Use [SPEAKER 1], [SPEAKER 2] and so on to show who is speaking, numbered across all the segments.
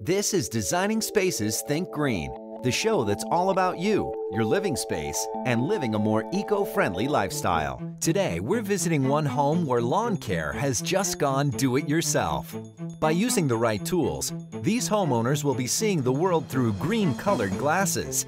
[SPEAKER 1] This is Designing Spaces Think Green, the show that's all about you, your living space, and living a more eco-friendly lifestyle. Today, we're visiting one home where lawn care has just gone do-it-yourself. By using the right tools, these homeowners will be seeing the world through green-colored glasses,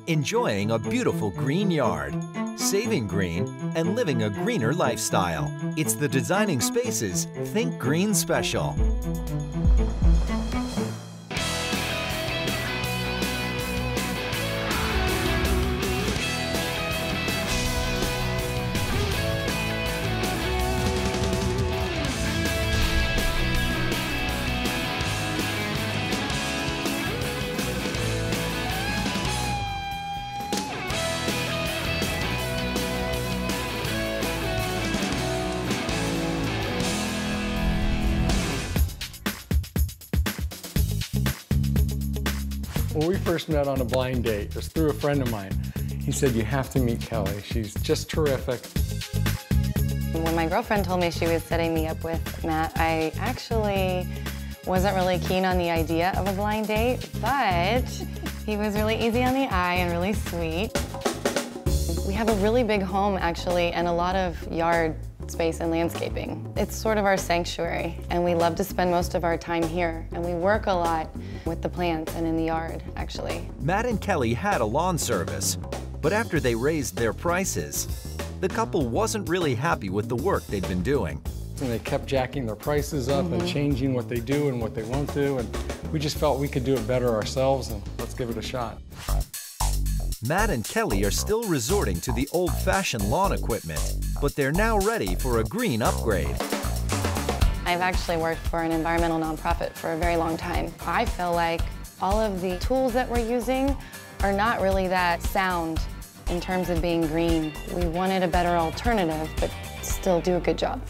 [SPEAKER 1] enjoying a beautiful green yard, saving green, and living a greener lifestyle. It's the Designing Spaces Think Green special.
[SPEAKER 2] When we first met on a blind date, it was through a friend of mine. He said, "You have to meet Kelly. She's just terrific."
[SPEAKER 3] When my girlfriend told me she was setting me up with Matt, I actually wasn't really keen on the idea of a blind date, but he was really easy on the eye and really sweet. We have a really big home, actually, and a lot of yard space and landscaping. It's sort of our sanctuary, and we love to spend most of our time here, and we work a lot with the plants and in the yard, actually.
[SPEAKER 1] Matt and Kelly had a lawn service, but after they raised their prices, the couple wasn't really happy with the work they'd been doing.
[SPEAKER 2] And they kept jacking their prices up and changing what they do and what they won't do, and we just felt we could do it better ourselves, and let's give it a shot.
[SPEAKER 1] Matt and Kelly are still resorting to the old-fashioned lawn equipment, but they're now ready for a green upgrade.
[SPEAKER 3] I've actually worked for an environmental nonprofit for a very long time. I feel like all of the tools that we're using are not really that sound in terms of being green. We wanted a better alternative, but still do a good job.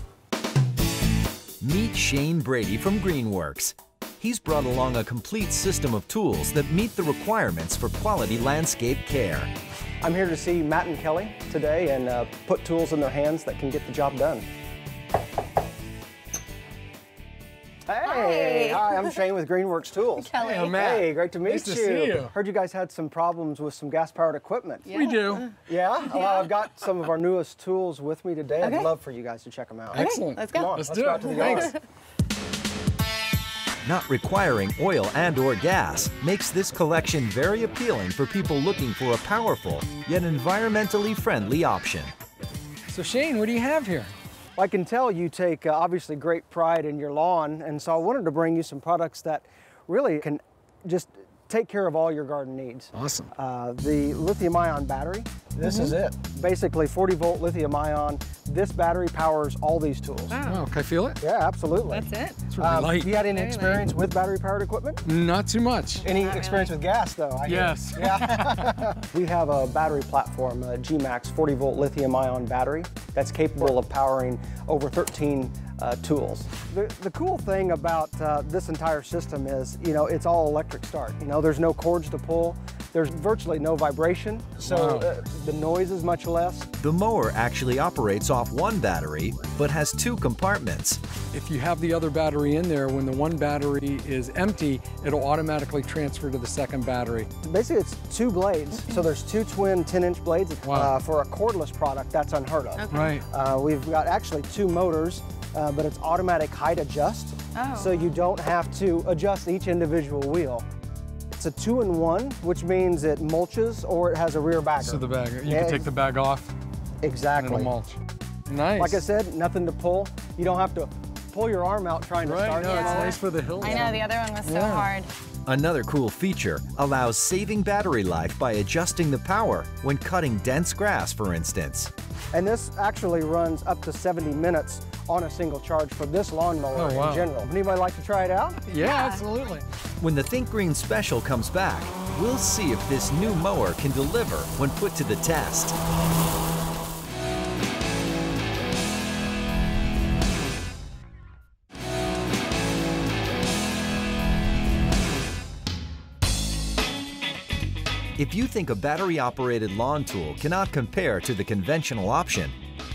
[SPEAKER 1] Meet Shain Brady from GreenWorks. He's brought along a complete system of tools that meet the requirements for quality landscape care.
[SPEAKER 4] I'm here to see Matt and Kelly today and put tools in their hands that can get the job done. Hey, hi, I'm Shain with GreenWorks Tools.
[SPEAKER 3] Kelly.
[SPEAKER 2] Hey, Matt.
[SPEAKER 4] Hey, great to meet
[SPEAKER 2] Nice
[SPEAKER 4] you.
[SPEAKER 2] to see you.
[SPEAKER 4] Heard you guys had some problems with some gas-powered equipment.
[SPEAKER 2] We do.
[SPEAKER 4] Yeah? Well, I've got some of our newest tools with me today.
[SPEAKER 3] Okay.
[SPEAKER 4] I'd love for you guys to check them out.
[SPEAKER 2] Excellent.
[SPEAKER 3] Let's
[SPEAKER 4] Come
[SPEAKER 3] go.
[SPEAKER 4] on,
[SPEAKER 2] Let's
[SPEAKER 4] let's
[SPEAKER 2] do
[SPEAKER 4] go
[SPEAKER 2] it.
[SPEAKER 4] out to the
[SPEAKER 2] Thanks.
[SPEAKER 4] yard.
[SPEAKER 1] Not requiring oil and/or gas makes this collection very appealing for people looking for a powerful yet environmentally friendly option.
[SPEAKER 2] So Shane, what do you have here?
[SPEAKER 4] I can tell you take obviously great pride in your lawn, and so I wanted to bring you some products that really can just take care of all your garden needs.
[SPEAKER 2] Awesome.
[SPEAKER 4] The lithium-ion battery, this is it. Basically 40-volt lithium-ion. This battery powers all these tools.
[SPEAKER 2] Oh, can I feel it?
[SPEAKER 4] Yeah, absolutely.
[SPEAKER 3] That's it.
[SPEAKER 2] It's really light.
[SPEAKER 4] Have you had any
[SPEAKER 3] Very
[SPEAKER 4] experience with battery-powered equipment?
[SPEAKER 2] Not too much.
[SPEAKER 4] Any experience with gas, though? I hear.
[SPEAKER 2] Yes.
[SPEAKER 4] Yeah. We have a battery platform, a GMAX 40-volt lithium-ion battery that's capable of powering over 13 tools. The cool thing about this entire system is, it's all electric start. There's no cords to pull. There's virtually no vibration, so the noise is much less.
[SPEAKER 1] The mower actually operates off one battery, but has two compartments.
[SPEAKER 2] If you have the other battery in there, when the one battery is empty, it'll automatically transfer to the second battery.
[SPEAKER 4] Basically, it's two blades, so there's two twin 10-inch blades.
[SPEAKER 2] Wow.
[SPEAKER 4] For a cordless product, that's unheard of.
[SPEAKER 3] Okay.
[SPEAKER 2] Right.
[SPEAKER 4] We've got actually two motors, but it's automatic height adjust, so you don't have to adjust each individual wheel. It's a 2-in-1, which means it mulches or it has a rear bagger.
[SPEAKER 2] So the bag, you
[SPEAKER 4] Yeah,
[SPEAKER 2] can take the bag off and
[SPEAKER 4] Exactly.
[SPEAKER 2] it'll mulch. Nice.
[SPEAKER 4] Like I said, nothing to pull. You don't have to pull your arm out trying to
[SPEAKER 2] Right,
[SPEAKER 4] start
[SPEAKER 2] no,
[SPEAKER 4] it.
[SPEAKER 2] it's nice for the hills.
[SPEAKER 3] I know, the other one was so hard.
[SPEAKER 1] Another cool feature allows saving battery life by adjusting the power when cutting dense grass, for instance.
[SPEAKER 4] And this actually runs up to 70 minutes on a single charge for this lawnmower
[SPEAKER 2] Oh, wow.
[SPEAKER 4] in general. Anybody like to try it out?
[SPEAKER 2] Yeah, absolutely.
[SPEAKER 1] When the Think Green special comes back, we'll see if this new mower can deliver when put to the test. If you think a battery-operated lawn tool cannot compare to the conventional option,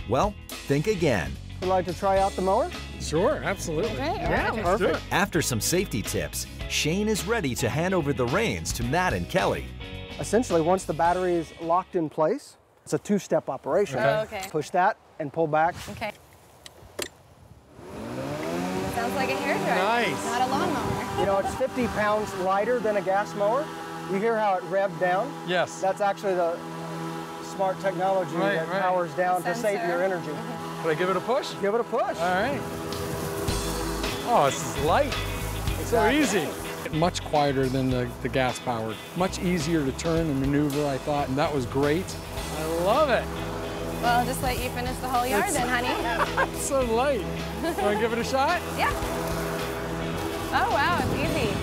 [SPEAKER 1] well, think again.
[SPEAKER 4] Would you like to try out the mower?
[SPEAKER 2] Sure, absolutely.
[SPEAKER 3] Okay,
[SPEAKER 2] Yeah,
[SPEAKER 3] all right.
[SPEAKER 2] let's do it.
[SPEAKER 1] After some safety tips, Shain is ready to hand over the reins to Matt and Kelly.
[SPEAKER 4] Essentially, once the battery is locked in place, it's a two-step operation.
[SPEAKER 3] Oh, okay.
[SPEAKER 4] Push that and pull back.
[SPEAKER 3] Okay. Sounds like a hairdryer.
[SPEAKER 2] Nice.
[SPEAKER 3] Not a lawnmower.
[SPEAKER 4] You know, it's 50 pounds lighter than a gas mower. You hear how it revved down?
[SPEAKER 2] Yes.
[SPEAKER 4] That's actually the smart technology
[SPEAKER 2] Right,
[SPEAKER 4] that
[SPEAKER 2] right.
[SPEAKER 4] powers down to save
[SPEAKER 3] Sensor.
[SPEAKER 4] your energy.
[SPEAKER 2] Can I give it a push?
[SPEAKER 4] Give it a push.
[SPEAKER 2] All right. Oh, this is light. So easy. Much quieter than the gas powered. Much easier to turn and maneuver, I thought, and that was great. I love it.
[SPEAKER 3] Well, I'll just let you finish the whole yard then, honey.
[SPEAKER 2] It's so light. Want to give it a shot?
[SPEAKER 3] Yeah. Oh, wow, it's easy.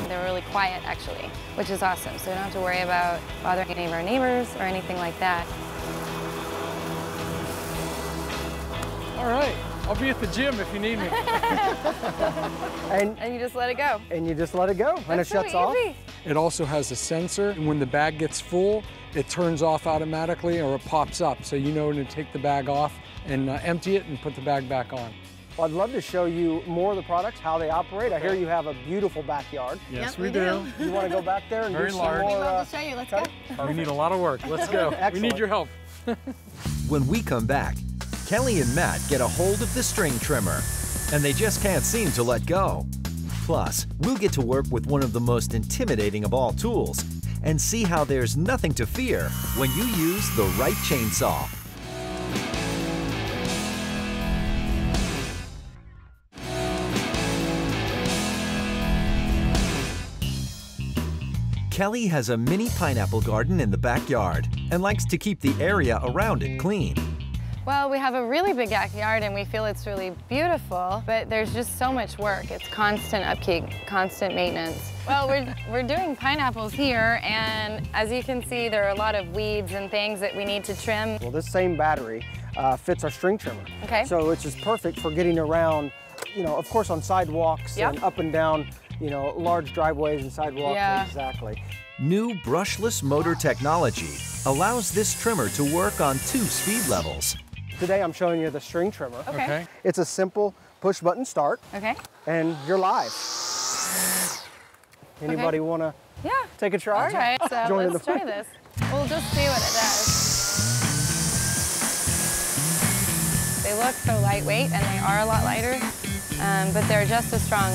[SPEAKER 3] They were really quiet, actually, which is awesome. So we don't have to worry about bothering any of our neighbors or anything like that.
[SPEAKER 2] All right. I'll be at the gym if you need me.
[SPEAKER 4] And
[SPEAKER 3] And you just let it go.
[SPEAKER 4] you just let it go, and it
[SPEAKER 3] That's so
[SPEAKER 4] shuts off.
[SPEAKER 3] easy.
[SPEAKER 2] It also has a sensor, and when the bag gets full, it turns off automatically or it pops up. So you know to take the bag off and empty it and put the bag back on.
[SPEAKER 4] Well, I'd love to show you more of the products, how they operate. I hear you have a beautiful backyard.
[SPEAKER 2] Yes,
[SPEAKER 3] Yep,
[SPEAKER 2] we
[SPEAKER 3] we
[SPEAKER 2] do.
[SPEAKER 4] You want to go back there and
[SPEAKER 2] Very
[SPEAKER 4] do some
[SPEAKER 2] large.
[SPEAKER 3] We'd
[SPEAKER 4] more?
[SPEAKER 3] love to show you. Let's go.
[SPEAKER 2] We need a lot of work. Let's go. We
[SPEAKER 4] Excellent.
[SPEAKER 2] need your help.
[SPEAKER 1] When we come back, Kelly and Matt get a hold of the string trimmer, and they just can't seem to let go. Plus, we'll get to work with one of the most intimidating of all tools and see how there's nothing to fear when you use the right chainsaw. Kelly has a mini pineapple garden in the backyard and likes to keep the area around it clean.
[SPEAKER 3] Well, we have a really big backyard and we feel it's really beautiful, but there's just so much work. It's constant upkeep, constant maintenance. Well, we're doing pineapples here, and as you can see, there are a lot of weeds and things that we need to trim.
[SPEAKER 4] Well, this same battery fits our string trimmer.
[SPEAKER 3] Okay.
[SPEAKER 4] So it's just perfect for getting around, you know, of course on sidewalks
[SPEAKER 3] Yep.
[SPEAKER 4] and up and down, you know, large driveways and sidewalks.
[SPEAKER 3] Yeah.
[SPEAKER 4] Exactly.
[SPEAKER 1] New brushless motor technology allows this trimmer to work on 2 speed levels.
[SPEAKER 4] Today I'm showing you the string trimmer.
[SPEAKER 3] Okay.
[SPEAKER 4] It's a simple push button start
[SPEAKER 3] Okay.
[SPEAKER 4] and you're live. Anybody want to
[SPEAKER 3] Yeah.
[SPEAKER 4] take a try?
[SPEAKER 3] All right, so
[SPEAKER 4] Join in
[SPEAKER 3] let's
[SPEAKER 4] the
[SPEAKER 3] try this. We'll just see what it does. They look so lightweight, and they are a lot lighter, but they're just as strong.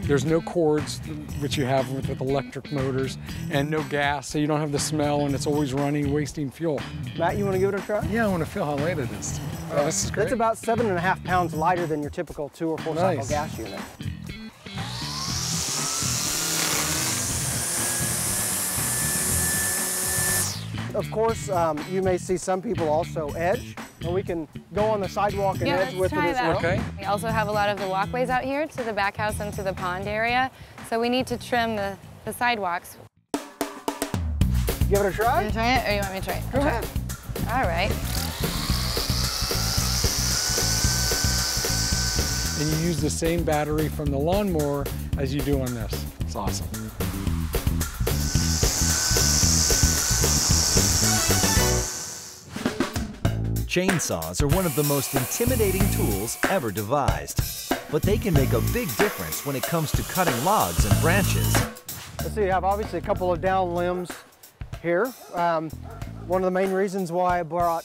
[SPEAKER 2] There's no cords, which you have with electric motors, and no gas, so you don't have the smell, and it's always running, wasting fuel.
[SPEAKER 4] Matt, you want to give it a try?
[SPEAKER 2] Yeah, I want to feel how light it is. Oh, this is great.
[SPEAKER 4] It's about 7.5 pounds lighter than your typical 2 or 4 cycle
[SPEAKER 2] Nice.
[SPEAKER 4] gas unit. Of course, you may see some people also edge, and we can go on the sidewalk and
[SPEAKER 3] Yeah,
[SPEAKER 4] edge
[SPEAKER 3] let's
[SPEAKER 4] with it
[SPEAKER 3] try
[SPEAKER 4] as
[SPEAKER 3] that.
[SPEAKER 4] well.
[SPEAKER 2] Okay.
[SPEAKER 3] We also have a lot of the walkways out here to the back house and to the pond area, so we need to trim the sidewalks.
[SPEAKER 4] Give it a
[SPEAKER 3] You
[SPEAKER 4] try?
[SPEAKER 3] want to try it, or you want me to try it?
[SPEAKER 4] Go ahead.
[SPEAKER 3] All right.
[SPEAKER 2] And you use the same battery from the lawnmower as you do on this. It's awesome.
[SPEAKER 1] Chainsaws are one of the most intimidating tools ever devised, but they can make a big difference when it comes to cutting logs and branches.
[SPEAKER 4] Let's see, you have obviously a couple of down limbs here. One of the main reasons why I brought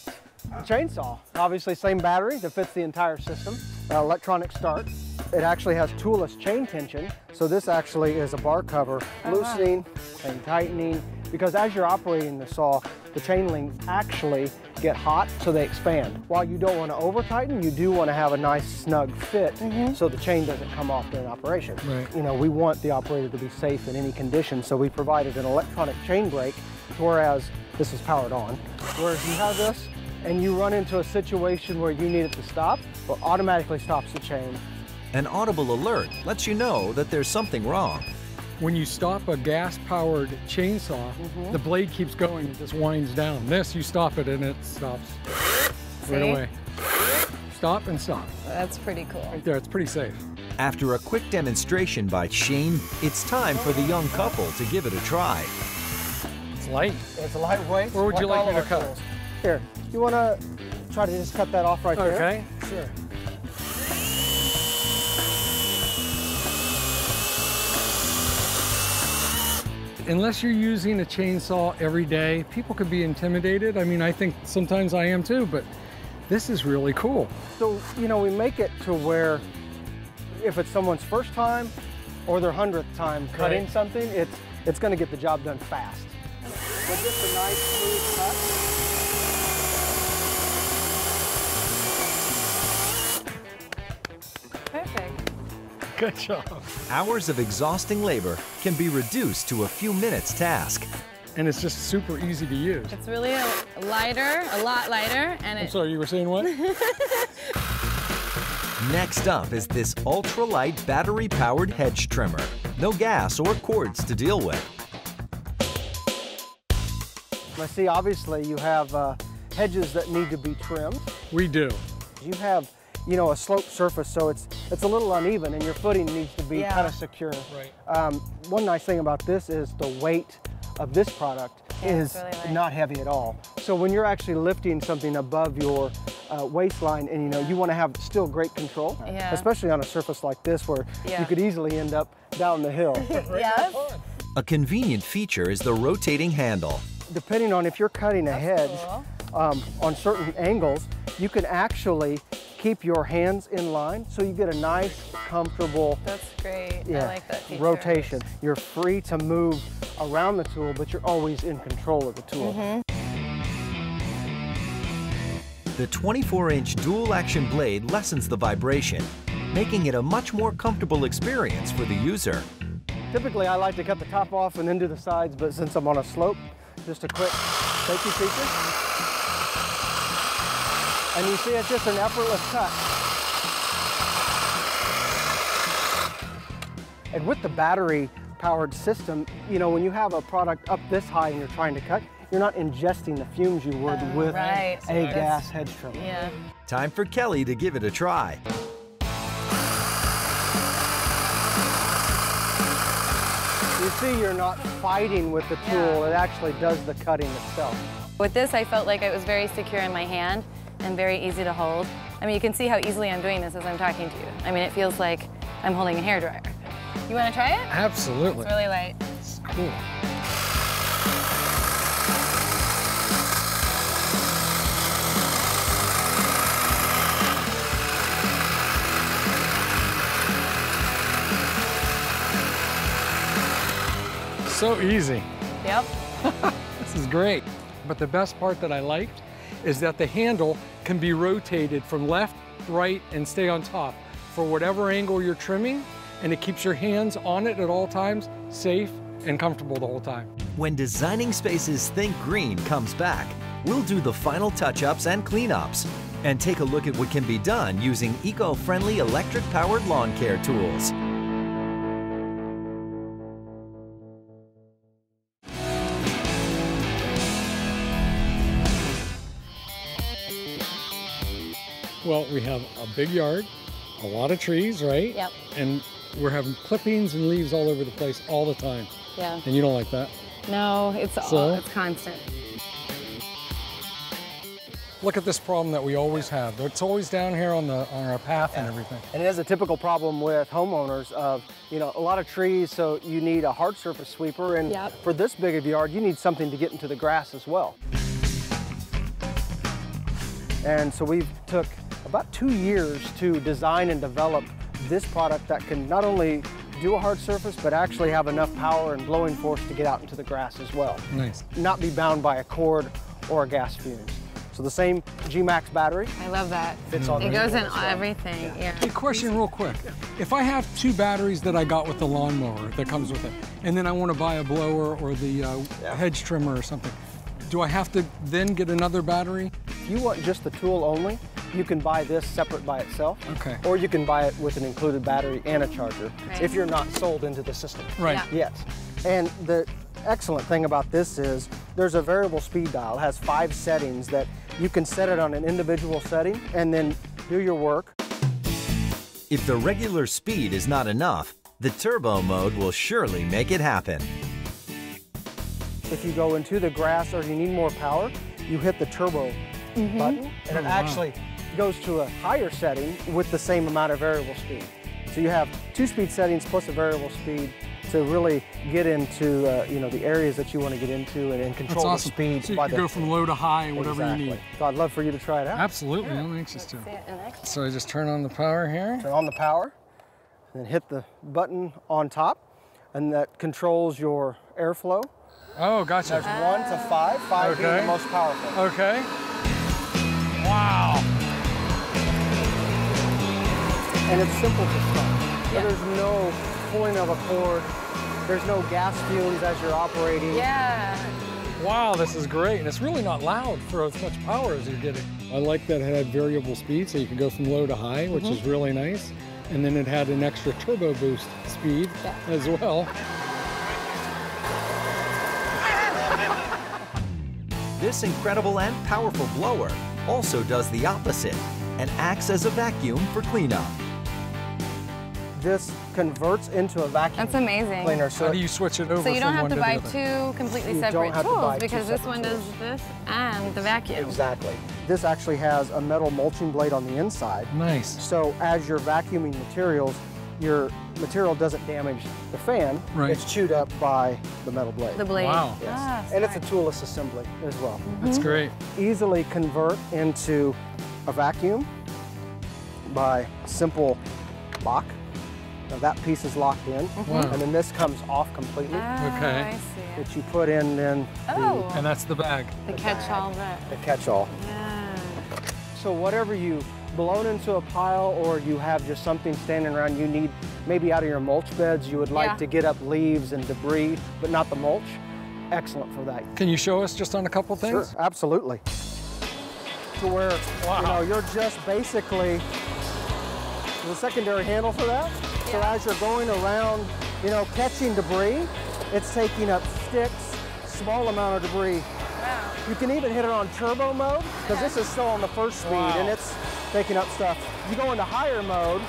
[SPEAKER 4] a chainsaw. Obviously, same battery that fits the entire system, electronic start. It actually has toolless chain tension, so this actually is a bar cover, loosening and tightening, because as you're operating the saw, the chain links actually get hot, so they expand. While you don't want to over tighten, you do want to have a nice snug fit so the chain doesn't come off during operation.
[SPEAKER 2] Right.
[SPEAKER 4] You know, we want the operator to be safe in any condition, so we provided an electronic chain brake, whereas this is powered on. Whereas you have this and you run into a situation where you need it to stop, it automatically stops the chain.
[SPEAKER 1] An audible alert lets you know that there's something wrong.
[SPEAKER 2] When you stop a gas-powered chainsaw, the blade keeps going, it just winds down. This, you stop it and it stops right
[SPEAKER 3] See?
[SPEAKER 2] away. Stop and stop.
[SPEAKER 3] That's pretty cool.
[SPEAKER 2] Right there, it's pretty safe.
[SPEAKER 1] After a quick demonstration by Shain, it's time for the young couple to give it a try.
[SPEAKER 2] It's light.
[SPEAKER 4] It's lightweight.
[SPEAKER 2] Where would you like
[SPEAKER 4] all
[SPEAKER 2] me
[SPEAKER 4] of
[SPEAKER 2] to
[SPEAKER 4] our
[SPEAKER 2] cut?
[SPEAKER 4] tools. Here, you want to try to just cut that off right there?
[SPEAKER 2] Okay. Sure. Unless you're using a chainsaw every day, people could be intimidated. I mean, I think sometimes I am too, but this is really cool.
[SPEAKER 4] So, you know, we make it to where if it's someone's first time or their 100th time cutting
[SPEAKER 2] Right.
[SPEAKER 4] something, it's going to get the job done fast. So just a nice smooth cut.
[SPEAKER 3] Perfect.
[SPEAKER 2] Good job.
[SPEAKER 1] Hours of exhausting labor can be reduced to a few minutes task.
[SPEAKER 2] And it's just super easy to use.
[SPEAKER 3] It's really a lot lighter, and
[SPEAKER 2] I'm sorry, you were saying what?
[SPEAKER 1] Next up is this ultralight battery-powered hedge trimmer. No gas or cords to deal with.
[SPEAKER 4] Now see, obviously you have hedges that need to be trimmed.
[SPEAKER 2] We do.
[SPEAKER 4] You have, you know, a sloped surface, so it's a little uneven and your footing needs to be kind of secure.
[SPEAKER 2] Right.
[SPEAKER 4] One nice thing about this is the weight of this product is
[SPEAKER 3] it's really light.
[SPEAKER 4] not heavy at all. So when you're actually lifting something above your waistline, and you know, you want to have still great control,
[SPEAKER 3] Yeah.
[SPEAKER 4] especially on a surface like this where you could easily end up down the hill.
[SPEAKER 3] Yes.
[SPEAKER 1] A convenient feature is the rotating handle.
[SPEAKER 4] Depending on if you're cutting a hedge on certain angles, you can actually keep your hands in line so you get a nice, comfortable
[SPEAKER 3] That's great. I like that feature.
[SPEAKER 4] rotation. You're free to move around the tool, but you're always in control of the tool.
[SPEAKER 1] The 24-inch dual-action blade lessens the vibration, making it a much more comfortable experience for the user.
[SPEAKER 4] Typically, I like to cut the top off and then do the sides, but since I'm on a slope, just a quick safety feature. And you see it's just an effortless cut. And with the battery-powered system, you know, when you have a product up this high and you're trying to cut, you're not ingesting the fumes you would with
[SPEAKER 3] right.
[SPEAKER 4] a gas hedge trimmer.
[SPEAKER 3] Yeah.
[SPEAKER 1] Time for Kelly to give it a try.
[SPEAKER 4] You see you're not fighting with the tool, it actually does the cutting itself.
[SPEAKER 3] With this, I felt like it was very secure in my hand and very easy to hold. I mean, you can see how easily I'm doing this as I'm talking to you. I mean, it feels like I'm holding a hairdryer. You want to try it?
[SPEAKER 2] Absolutely.
[SPEAKER 3] It's really light.
[SPEAKER 2] It's cool. So easy.
[SPEAKER 3] Yep.
[SPEAKER 2] This is great. But the best part that I liked is that the handle can be rotated from left, right, and stay on top for whatever angle you're trimming, and it keeps your hands on it at all times, safe and comfortable the whole time.
[SPEAKER 1] When Designing Spaces Think Green comes back, we'll do the final touch-ups and cleanups and take a look at what can be done using eco-friendly electric-powered lawn care tools.
[SPEAKER 2] Well, we have a big yard, a lot of trees, right?
[SPEAKER 3] Yep.
[SPEAKER 2] And we're having clippings and leaves all over the place all the time.
[SPEAKER 3] Yeah.
[SPEAKER 2] And you don't like that?
[SPEAKER 3] No, it's it's constant.
[SPEAKER 2] Look at this problem that we always have. It's always down here on our path and everything.
[SPEAKER 4] And it is a typical problem with homeowners of, you know, a lot of trees, so you need a hard surface sweeper, and for this big of a yard, you need something to get into the grass as well. And so we've took about 2 years to design and develop this product that can not only do a hard surface, but actually have enough power and blowing force to get out into the grass as well.
[SPEAKER 2] Nice.
[SPEAKER 4] Not be bound by a cord or a gas fuse. So the same GMAX battery
[SPEAKER 3] I love that.
[SPEAKER 4] fits on
[SPEAKER 3] It
[SPEAKER 4] the
[SPEAKER 3] goes in
[SPEAKER 4] as well.
[SPEAKER 3] everything. Yeah.
[SPEAKER 2] Hey, question real quick. If I have 2 batteries that I got with the lawnmower that comes with it, and then I want to buy a blower or the hedge trimmer or something, do I have to then get another battery?
[SPEAKER 4] If you want just the tool only, you can buy this separate by itself.
[SPEAKER 2] Okay.
[SPEAKER 4] Or you can buy it with an included battery and a charger
[SPEAKER 3] Right.
[SPEAKER 4] if you're not sold into the system.
[SPEAKER 2] Right.
[SPEAKER 3] Yeah.
[SPEAKER 4] Yes. And the excellent thing about this is there's a variable speed dial. It has 5 settings that you can set it on an individual setting and then do your work.
[SPEAKER 1] If the regular speed is not enough, the turbo mode will surely make it happen.
[SPEAKER 4] If you go into the grass or you need more power, you hit the turbo button and it actually goes to a higher setting with the same amount of variable speed. So you have 2-speed settings plus a variable speed to really get into you know, the areas that you want to get into and control
[SPEAKER 2] That's awesome.
[SPEAKER 4] the speed.
[SPEAKER 2] So you can go from low to high, whatever
[SPEAKER 4] exactly.
[SPEAKER 2] you need.
[SPEAKER 4] So I'd love for you to try it out.
[SPEAKER 2] Absolutely, I'm anxious to. So I just turn on the power here.
[SPEAKER 4] Turn on the power, and then hit the button on top, and that controls your airflow.
[SPEAKER 2] Oh, gotcha.
[SPEAKER 4] There's 1 to 5, 5 being the most powerful.
[SPEAKER 2] Okay. Wow.
[SPEAKER 4] And it's simple to start. So there's no pulling of a cord. There's no gas fumes as you're operating.
[SPEAKER 3] Yeah.
[SPEAKER 2] Wow, this is great. And it's really not loud for as much power as you're getting. I like that it had variable speed, so you can go from low to high, which is really nice. And then it had an extra turbo boost speed as well.
[SPEAKER 1] This incredible and powerful blower also does the opposite and acts as a vacuum for cleanup.
[SPEAKER 4] This converts into a vacuum
[SPEAKER 3] That's amazing.
[SPEAKER 4] cleaner.
[SPEAKER 2] How do you switch it over
[SPEAKER 3] So you don't
[SPEAKER 2] from
[SPEAKER 3] have
[SPEAKER 2] one
[SPEAKER 3] to
[SPEAKER 2] to
[SPEAKER 3] buy
[SPEAKER 2] the other?
[SPEAKER 3] two completely
[SPEAKER 4] You don't
[SPEAKER 3] separate
[SPEAKER 4] have to buy
[SPEAKER 3] tools
[SPEAKER 4] two
[SPEAKER 3] because this
[SPEAKER 4] separate
[SPEAKER 3] one does
[SPEAKER 4] tools.
[SPEAKER 3] this and the vacuum.
[SPEAKER 4] Exactly. This actually has a metal mulching blade on the inside.
[SPEAKER 2] Nice.
[SPEAKER 4] So as you're vacuuming materials, your material doesn't damage the fan.
[SPEAKER 2] Right.
[SPEAKER 4] It's chewed up by the metal blade.
[SPEAKER 3] The blade.
[SPEAKER 2] Wow.
[SPEAKER 4] Yes.
[SPEAKER 3] Ah,
[SPEAKER 4] And it's a
[SPEAKER 3] smart.
[SPEAKER 4] toolless assembly as well.
[SPEAKER 2] That's great.
[SPEAKER 4] Easily convert into a vacuum by a simple lock. Now that piece is locked in,
[SPEAKER 2] Wow.
[SPEAKER 4] and then this comes off completely.
[SPEAKER 3] Ah,
[SPEAKER 2] Okay.
[SPEAKER 3] I see it.
[SPEAKER 4] That you put in then
[SPEAKER 3] Oh,
[SPEAKER 2] And that's the bag.
[SPEAKER 3] the catch-all bag.
[SPEAKER 4] the catch-all.
[SPEAKER 3] Yeah.
[SPEAKER 4] So whatever you blown into a pile or you have just something standing around you need, maybe out of your mulch beds, you would like
[SPEAKER 3] Yeah.
[SPEAKER 4] to get up leaves and debris, but not the mulch, excellent for that.
[SPEAKER 2] Can you show us just on a couple things?
[SPEAKER 4] Sure, absolutely. To where,
[SPEAKER 2] Wow.
[SPEAKER 4] you know, you're just basically, there's a secondary handle for that. So as you're going around, you know, catching debris, it's taking up sticks, small amount of debris.
[SPEAKER 3] Wow.
[SPEAKER 4] You can even hit it on turbo mode, because this is still on the first speed,
[SPEAKER 2] Wow.
[SPEAKER 4] and it's taking up stuff. You go into higher mode,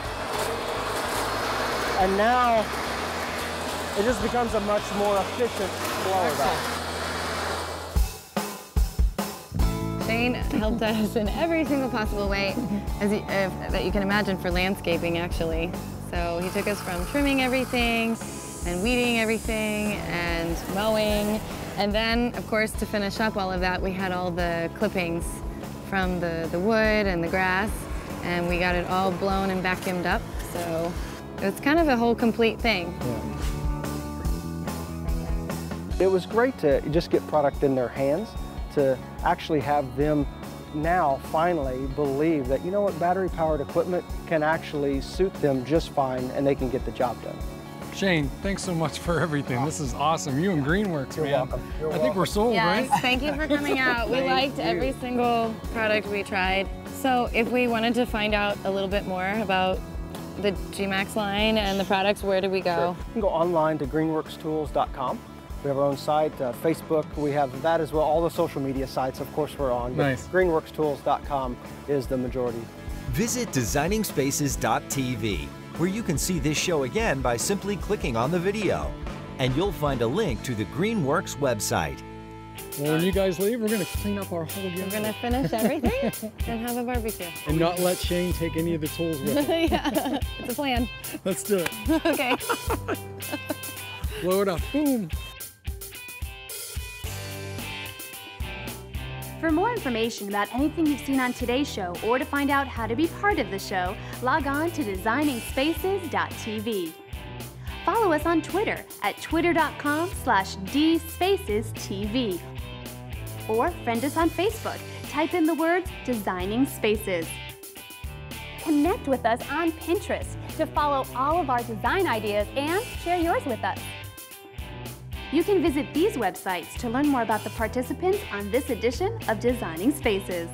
[SPEAKER 4] and now it just becomes a much more efficient blower valve.
[SPEAKER 3] Shane helped us in every single possible way that you can imagine for landscaping, actually. So he took us from trimming everything and weeding everything and mowing. And then, of course, to finish up all of that, we had all the clippings from the wood and the grass, and we got it all blown and vacuumed up. So it's kind of a whole complete thing.
[SPEAKER 4] It was great to just get product in their hands, to actually have them now finally believe that, you know what, battery-powered equipment can actually suit them just fine and they can get the job done.
[SPEAKER 2] Shane, thanks so much for everything. This is awesome. You and GreenWorks,
[SPEAKER 4] You're
[SPEAKER 2] man.
[SPEAKER 4] welcome. You're
[SPEAKER 2] I think
[SPEAKER 4] welcome.
[SPEAKER 2] we're sold,
[SPEAKER 3] Yes,
[SPEAKER 2] right?
[SPEAKER 3] thank you for coming out. We liked every single product we tried. So if we wanted to find out a little bit more about the GMAX line and the products, where do we go?
[SPEAKER 4] Sure. You can go online to greenworkstools.com. We have our own site, Facebook, we have that as well. All the social media sites, of course, we're on.
[SPEAKER 2] Nice.
[SPEAKER 4] greenworkstools.com is the majority.
[SPEAKER 1] Visit designingspaces.tv, where you can see this show again by simply clicking on the video. And you'll find a link to the GreenWorks website.
[SPEAKER 2] Well, when you guys leave, we're going to clean up our whole
[SPEAKER 3] We're
[SPEAKER 2] yard
[SPEAKER 3] gonna finish everything and have a barbecue.
[SPEAKER 2] and not let Shane take any of the tools with him.
[SPEAKER 3] Yeah, it's a plan.
[SPEAKER 2] Let's do it.
[SPEAKER 3] Okay.
[SPEAKER 2] Blow it up. Boom.
[SPEAKER 5] For more information about anything you've seen on today's show or to find out how to be part of the show, log on to designingspaces.tv. Follow us on Twitter at twitter.com/dspacestv. Or friend us on Facebook. Type in the words Designing Spaces. Connect with us on Pinterest to follow all of our design ideas and share yours with us. You can visit these websites to learn more about the participants on this edition of Designing Spaces.